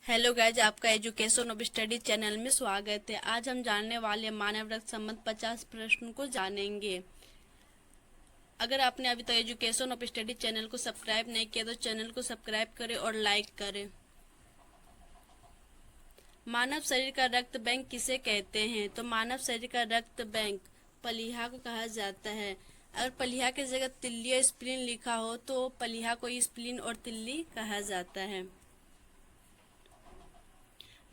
Hello guys, आपका education of study channel में स्वागत है। आज हम जानने वाले मानव रक्त संबंध 50 प्रश्न को जानेंगे। अगर आपने अभी तक एजुकेशन ऑफ स्टडी चैनल को सब्सक्राइब नहीं किया तो चैनल को सब्सक्राइब करें और लाइक करें। मानव शरीर का रक्त बैंक किसे कहते हैं? तो मानव शरीर का रक्त बैंक प्लीहा को कहा जाता है। अगर प्लीहा की जगह तिल्ली या स्प्लीन लिखा हो तो प्लीहा को स्प्लीन और तिल्ली कहा जाता है।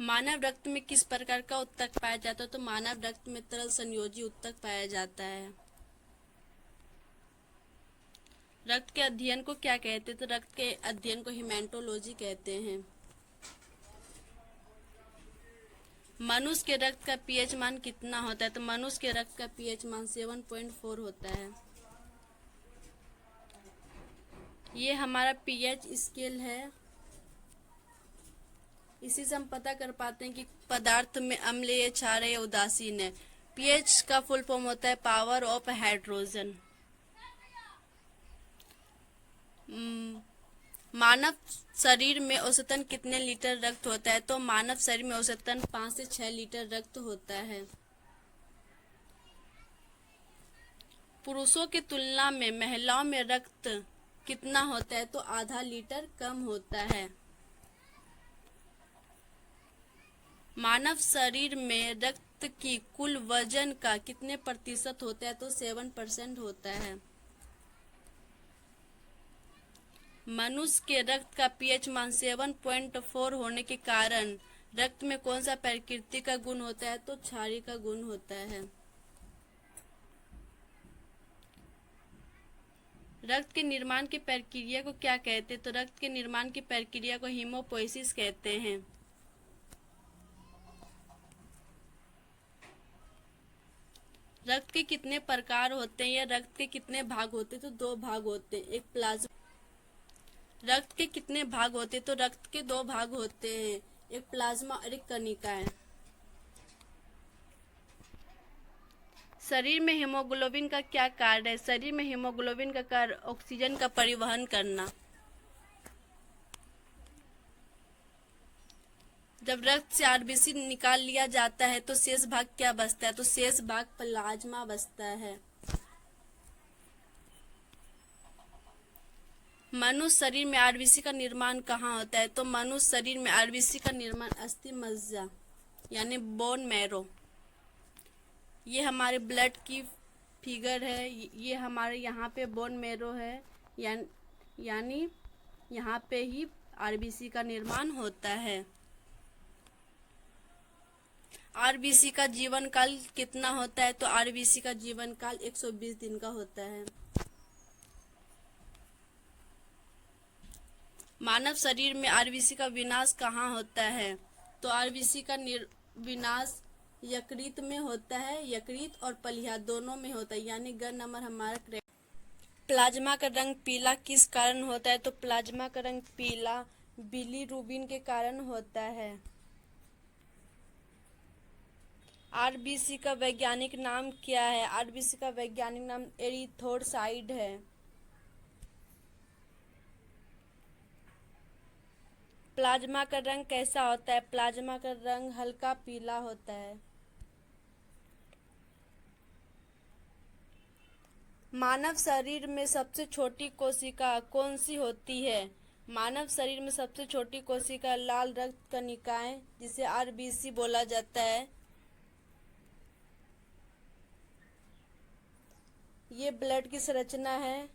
मानव रक्त में किस प्रकार का उत्तक पाया जाता है? तो मानव रक्त में तरल संयोजी उत्तक पाया जाता है। रक्त के अध्ययन को क्या कहते हैं? तो रक्त के अध्ययन को हिमेटोलॉजी कहते हैं। मनुष्य के रक्त का पीएच मान कितना होता है? तो मनुष्य के रक्त का पीएच मान 7.4 होता है। ये हमारा पीएच स्केल है। इसी से हम पता कर पाते हैं कि पदार्थ में अम्लीय, क्षारीय या उदासीन है। पीएच का फुल फॉर्म होता है पावर ऑफ हाइड्रोजन। मानव शरीर में औसतन कितने लीटर रक्त होता है? तो मानव शरीर में औसतन 5 से 6 लीटर रक्त होता है। पुरुषों की तुलना में महिलाओं में रक्त कितना होता है? तो आधा लीटर कम होता है। मानव शरीर में रक्त की कुल वजन का कितने प्रतिशत होता है? तो 7% होता है। मनुष्य के रक्त का पीएच मान 7.4 होने के कारण रक्त में कौन सा प्रकृति का गुण होता है? तो क्षारीय का गुण होता है। रक्त के निर्माण की प्रक्रिया को क्या कहते हैं? तो रक्त के निर्माण की प्रक्रिया को हीमोपोइसिस कहते हैं। रक्त के कितने प्रकार होते हैं या रक्त के कितने भाग होते हैं? तो 2 भाग होते हैं। एक प्लाज्मा। रक्त के कितने भाग होते हैं? तो रक्त के 2 भाग होते हैं, एक प्लाज्मा और एक कणिका है। शरीर में हीमोग्लोबिन का क्या कार्य है? शरीर में हीमोग्लोबिन का कार्य ऑक्सीजन का परिवहन करना। जब रक्त से आरबीसी निकाल लिया जाता है तो शेष भाग क्या बचता है? तो शेष भाग प्लाज्मा बचता है। मनुष्य शरीर में आरबीसी का निर्माण कहाँ होता है? तो मनुष्य शरीर में आरबीसी का निर्माण अस्थि मज्जा यानी बोन मैरो। ये हमारे ब्लड की फिगर है। ये हमारे यहाँ पे बोन मैरो है, यानी यहाँ पे ही आरबीसी का निर्माण होता है। आरबीसी का जीवन काल कितना होता है? तो आरबीसी का जीवन काल 120 दिन का होता है। मानव शरीर में आरबीसी का विनाश कहाँ होता है? तो आरबीसी का विनाश यकृत में होता है। यकृत और प्लीहा दोनों में होता है, यानी ग नंबर हमारा। प्लाज्मा का रंग पीला किस कारण होता है? तो प्लाज्मा का रंग पीला बिलीरुबिन के कारण होता है। आरबीसी का वैज्ञानिक नाम क्या है? आरबीसी का वैज्ञानिक नाम एरिथ्रोसाइट है। प्लाज्मा का रंग कैसा होता है? प्लाज्मा का रंग हल्का पीला होता है। मानव शरीर में सबसे छोटी कोशिका कौन सी होती है? मानव शरीर में सबसे छोटी कोशिका लाल रक्त कणिकाएं, जिसे आरबीसी बोला जाता है। ये ब्लड की संरचना है।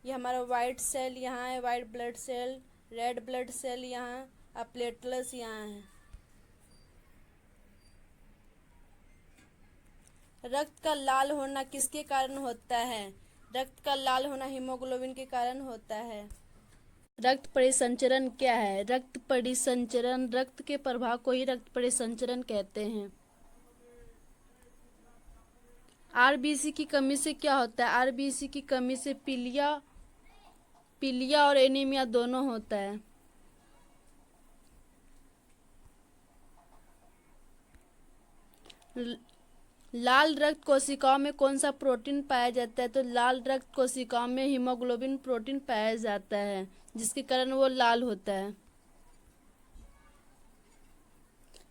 ये हमारा वाइट सेल यहाँ है, white blood cell, red blood cell यहाँ और प्लेटलेट्स यहाँ है। रक्त का लाल होना किसके कारण होता है? रक्त का लाल होना हीमोग्लोबिन के कारण होता है। रक्त परिसंचरण क्या है? रक्त परिसंचरण, रक्त के प्रवाह को ही रक्त परिसंचरण कहते हैं। आरबीसी की कमी से क्या होता है? आरबीसी की कमी से पीलिया और एनीमिया दोनों होता है। लाल रक्त कोशिकाओं में कौन सा प्रोटीन पाया जाता है? तो लाल रक्त कोशिकाओं में हीमोग्लोबिन प्रोटीन पाया जाता है, जिसके कारण वो लाल होता है।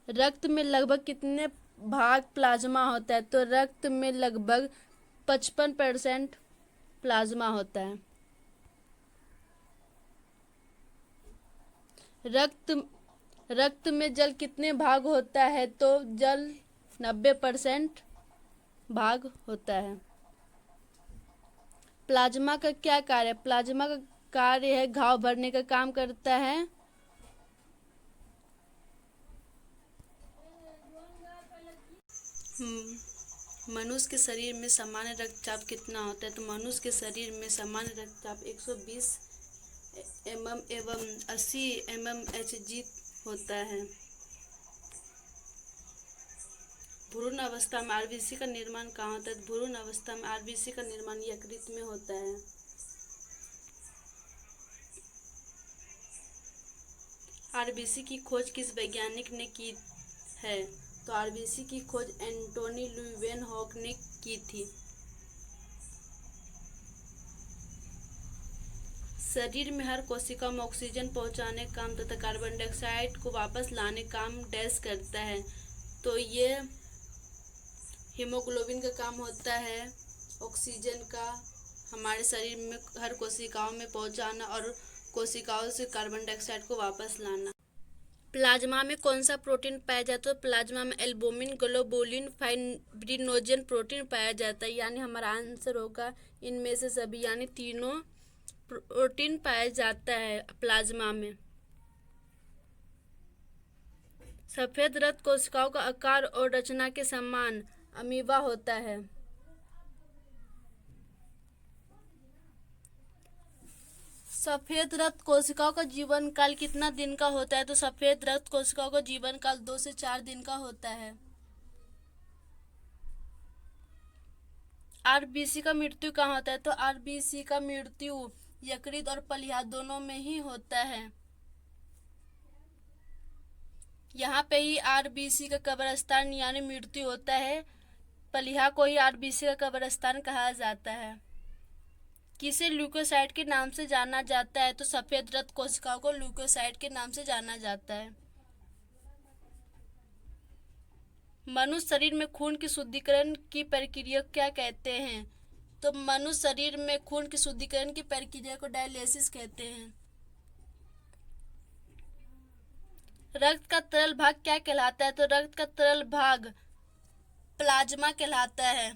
रक्त में लगभग कितने भाग प्लाज्मा होता है? तो रक्त में लगभग 55% प्लाज्मा होता है। रक्त रक्त में जल कितने भाग होता है? तो जल 90% भाग होता है। प्लाज्मा का क्या कार्य है? प्लाज्मा का कार्य है घाव भरने का काम करता है। मनुष्य के शरीर में सामान्य रक्तचाप कितना होता है? तो मनुष्य के शरीर में सामान्य रक्तचाप 120 mm एवं 80 mmHg होता है। भ्रूण अवस्था में आरबीसी का निर्माण कहाँ होता है? भ्रूण अवस्था में आरबीसी का निर्माण यकृत में होता है। आरबीसी की खोज किस वैज्ञानिक ने की है? तो आरबीसी की खोज एंटोनी ल्यूवेनहॉक ने की थी। शरीर में हर कोशिका में ऑक्सीजन पहुंचाने काम तथा कार्बन डाइऑक्साइड को वापस लाने काम डैश करता है। तो ये हीमोग्लोबिन का काम होता है ऑक्सीजन का हमारे शरीर में हर कोशिकाओं में पहुंचाना और कोशिकाओं से कार्बन डाइऑक्साइड को वापस लाना। प्लाज्मा में कौन सा प्रोटीन पाया जाता है? तो प्लाज्मा में एल्बुमिन, ग्लोबुलिन, फाइब्रिनोजन प्रोटीन पाया जाता है। यानी हमारा आंसर होगा इनमें से सभी, यानी तीनों प्रोटीन पाया जाता है प्लाज्मा में। सफेद रक्त कोशिकाओं का आकार और रचना के समान अमीबा होता है। सफेद रक्त कोशिकाओं का जीवन काल कितना दिन का होता है? तो सफेद रक्त कोशिकाओं का जीवन काल 2 से 4 दिन का होता है। आरबीसी का मृत्यु कहाँ होता है? तो आरबीसी का मृत्यु यकृत और पलिहा दोनों में ही होता है। यहाँ पे ही आरबीसी का कब्रिस्तान यानी मृत्यु होता है। पलिहा को ही आरबीसी का कब्रिस्तान कहा जाता है। किसे ल्यूकोसाइट के नाम से जाना जाता है? तो सफेद रक्त कोशिकाओं को ल्यूकोसाइट के नाम से जाना जाता है। मनुष्य शरीर में खून की शुद्धिकरण की प्रक्रिया क्या कहते हैं? तो मनुष्य शरीर में खून की शुद्धिकरण की प्रक्रिया को डायलिसिस कहते हैं। रक्त का तरल भाग क्या कहलाता है? तो रक्त का तरल भाग प्लाज्मा कहलाता है।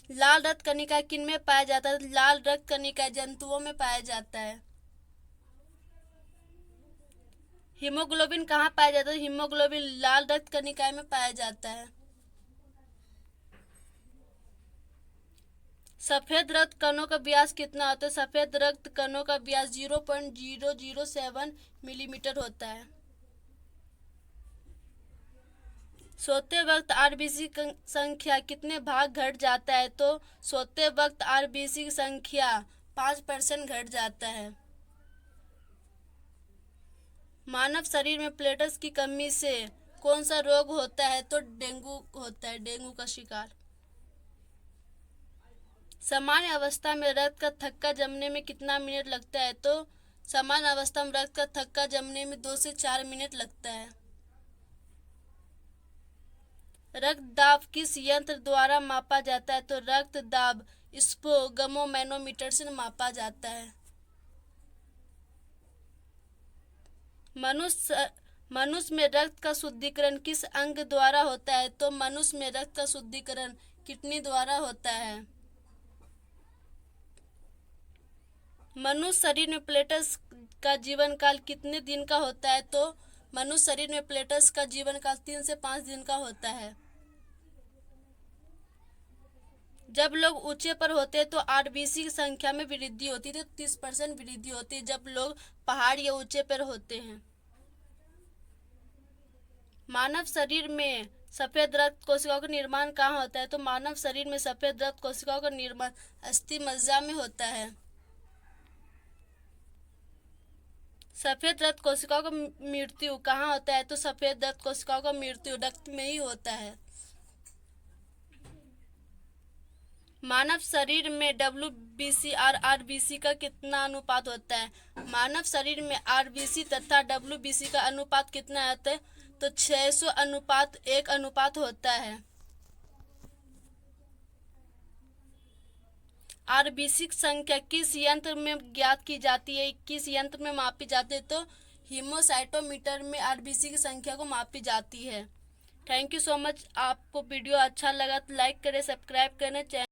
लाल रक्त कणिका किन में पाया जाता है? लाल रक्त कणिका जंतुओं में पाया जाता है। हीमोग्लोबिन कहाँ पाया जाता है? हीमोग्लोबिन लाल रक्त कणिका में पाया जाता है। सफेद रक्त कणों का व्यास कितना होता है? सफेद रक्त कणों का व्यास 0.007 मिलीमीटर होता है। सोते वक्त आरबीसी संख्या कितने भाग घट जाता है? तो सोते वक्त आरबीसी की संख्या 5% घट जाता है। मानव शरीर में प्लेटलेट्स की कमी से कौन सा रोग होता है? तो डेंगू होता है, डेंगू का शिकार। सामान्य अवस्था में रक्त का थक्का जमने में कितना मिनट लगता है? तो सामान्य अवस्था में रक्त का थक्का जमने में 2 से 4 मिनट लगता है। रक्त दाब किस यंत्र द्वारा मापा जाता है? तो रक्त दाब स्फोगमोमैनोमीटर से मापा जाता है। मनुष्य में रक्त का शुद्धिकरण किस अंग द्वारा होता है? तो मनुष्य में रक्त का शुद्धिकरण किडनी द्वारा होता है। मनुष्य शरीर में प्लेटलेट्स का जीवन काल कितने दिन का होता है? तो मनुष्य शरीर में प्लेटलेट्स का जीवन काल 3 से 5 दिन का होता है। जब लोग ऊंचे पर होते हैं तो आरबीसी की संख्या में वृद्धि होती है, तो 30% वृद्धि होती है जब लोग पहाड़ या ऊंचे पर होते हैं। मानव शरीर में सफेद रक्त कोशिकाओं का निर्माण कहाँ होता है? तो मानव शरीर में सफेद रक्त कोशिकाओं का निर्माण अस्थि मज्जा में होता है। सफेद रक्त कोशिकाओं का मृत्यु कहाँ होता है? तो सफेद रक्त कोशिकाओं का मृत्यु रक्त में ही होता है। मानव शरीर में WBC और RBC का कितना अनुपात होता है? मानव शरीर में RBC तथा WBC का अनुपात कितना होता है? तो 600:1 अनुपात होता है। RBC की संख्या किस यंत्र में ज्ञात की जाती है? किस यंत्र में मापी जाती है? तो हीमोसाइटोमीटर में RBC की संख्या को मापी जाती है। Thank you so much. आपको वीडियो अच्छा लगा तो लाइक करें, सब्सक्राइब करें चैनल।